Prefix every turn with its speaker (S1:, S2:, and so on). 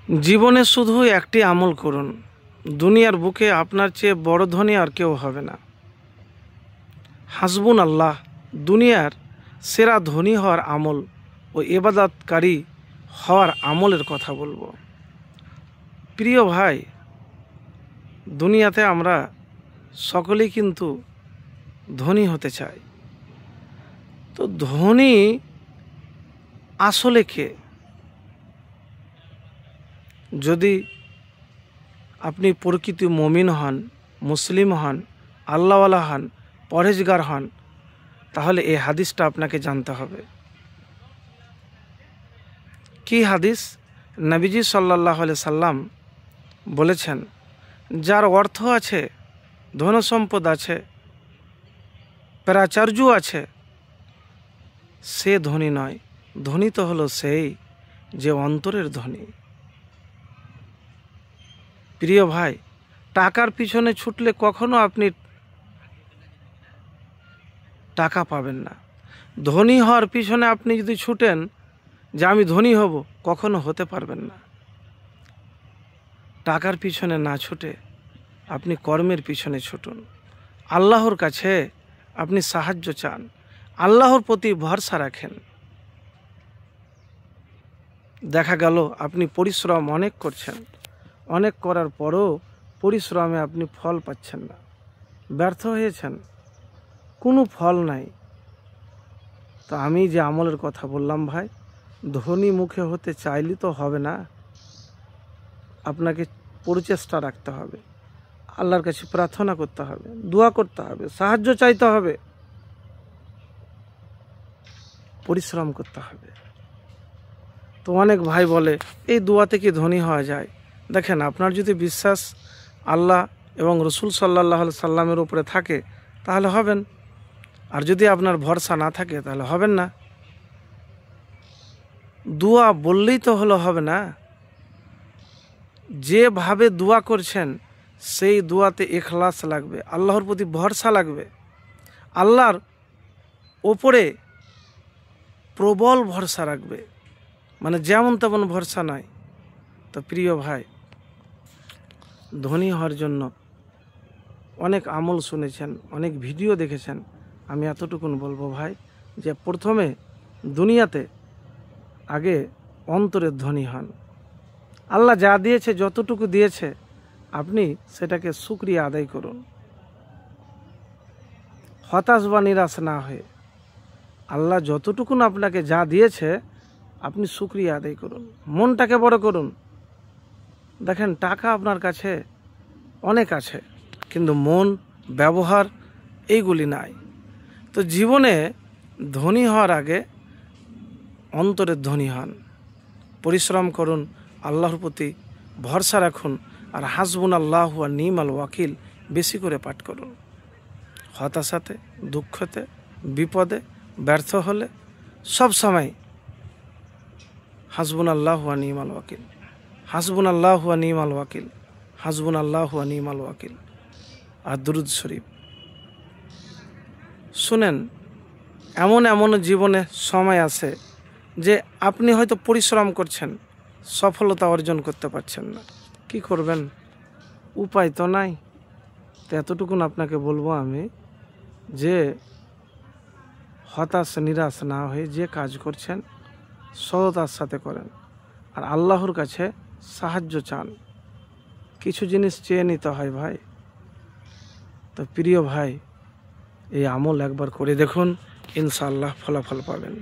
S1: জীবনে শুধু একটি আমল করুন, দুনিয়ার বুকে আপনার চেয়ে বড় ধনী আর কেউ হবে না। হাসবুন আল্লাহ দুনিয়ার সেরা ধনী হওয়ার আমল ও ইবাদতকারী হওয়ার আমলের কথা বলবো। প্রিয় ভাই, দুনিয়াতে আমরা সকলেই কিন্তু ধনী হতে চাই। তো ধনী আসলে কে? যদি আপনি প্রকৃত মুমিন হন, মুসলিম হন, আল্লাহওয়ালা হন, পরহেজগার হন, তাহলে এই হাদিসটা আপনাকে জানতে হবে। কি হাদিস? নবীজি সাল্লাল্লাহু আলাইহি সাল্লাম বলেছেন, যার অর্থ আছে, ধন সম্পদ আছে, প্রাচার্য আছে, সে ধনী নয়। ধনী তো হলো সেই যে অন্তরের ধনী। প্রিয় ভাই, টাকার পিছনে ছুটলে কখনো আপনি টাকা পাবেন না। ধনী হওয়ার পিছনে আপনি যদি ছুটেন যে আমি ধনী হব, কখনো হতে পারবেন না। টাকার পিছনে না ছুটে আপনি কর্মের পিছনে ছুটুন। আল্লাহর কাছে আপনি সাহায্য চান, আল্লাহর প্রতি ভরসা রাখেন। দেখা গেল আপনি পরিশ্রম অনেক করছেন, অনেক করার পরও পরিশ্রমে আপনি ফল পাচ্ছেন না, ব্যর্থ হয়েছেন, কোনো ফল নাই। তো আমি যে আমলের কথা বললাম ভাই, ধনী মুখে হতে চাইলে তো হবে না। আপনাকে প্রচেষ্টা রাখতে হবে, আল্লাহর কাছে প্রার্থনা করতে হবে, দোয়া করতে হবে, সাহায্য চাইতে হবে, পরিশ্রম করতে হবে। তো অনেক ভাই বলে এই দোয়াতে কি ধনী হওয়া যায়? দেখেন, আপনার যদি বিশ্বাস আল্লাহ এবং রসুল সাল্লাল্লাহু আলাইহি সাল্লামের উপরে থাকে তাহলে হবেন, আর যদি আপনার ভরসা না থাকে তাহলে হবেন না। দোয়া বললেই তো হবে না। যেভাবে দোয়া করছেন সেই দোয়াতে ইখলাস লাগবে, আল্লাহর প্রতি ভরসা লাগবে, আল্লাহর ওপরে প্রবল ভরসা রাখবে, মানে যেমন তেমন ভরসা নয়। তো প্রিয় ভাই, ধনী হওয়ার জন্য অনেক আমল শুনেছেন, অনেক ভিডিও দেখেছেন। আমি এতটুকুন বলবো ভাই, যে প্রথমে দুনিয়াতে আগে অন্তরের ধনী হন। আল্লাহ যা দিয়েছে, যতটুকু দিয়েছে, আপনি সেটাকে শুকরিয়া আদায় করুন। হতাশ বা নিরাশ না হয়ে আল্লাহ যতটুকুন আপনাকে যা দিয়েছে আপনি শুকরিয়া আদায় করুন, মনটাকে বড় করুন। দেখেন, টাকা আপনার কাছে অনেক আছে, কিন্তু মন, ব্যবহার এইগুলি নাই। তো জীবনে ধনী হওয়ার আগে অন্তরের ধনী হন, পরিশ্রম করুন, আল্লাহর প্রতি ভরসা রাখুন, আর হাসবুন আল্লাহ ওয়া নিমাল ওয়াকিল বেশি করে পাঠ করুন। হতাশাতে, দুঃখতে, বিপদে, ব্যর্থ হলে সব সময় হাসবুন আল্লাহ ওয়া নিমাল ওয়াকিল, হাসবুন আল্লাহ ওয়া নিমাল ওয়াকিল, হাসবুন আল্লাহ ওয়া নিমাল ওয়াকিল। আর দুরুদ শরীফ শুনেন। এমন এমন জীবনে সময় আছে যে আপনি হয়তো পরিশ্রম করছেন, সফলতা অর্জন করতে পারছেন না। কি করবেন? উপায় তো নাই। তো এতটুকুন আপনাকে বলবো আমি, যে হতাশ নিরাশ না হয়ে যে কাজ করছেন সততার সাথে করেন, আর আল্লাহর কাছে সাহায্য চান। কিছু জিনিস চেয়ে নিতে হয় ভাই। তো প্রিয় ভাই, এই আমল একবার করে দেখুন, ইনশাআল্লাহ ফলাফল পাবেন।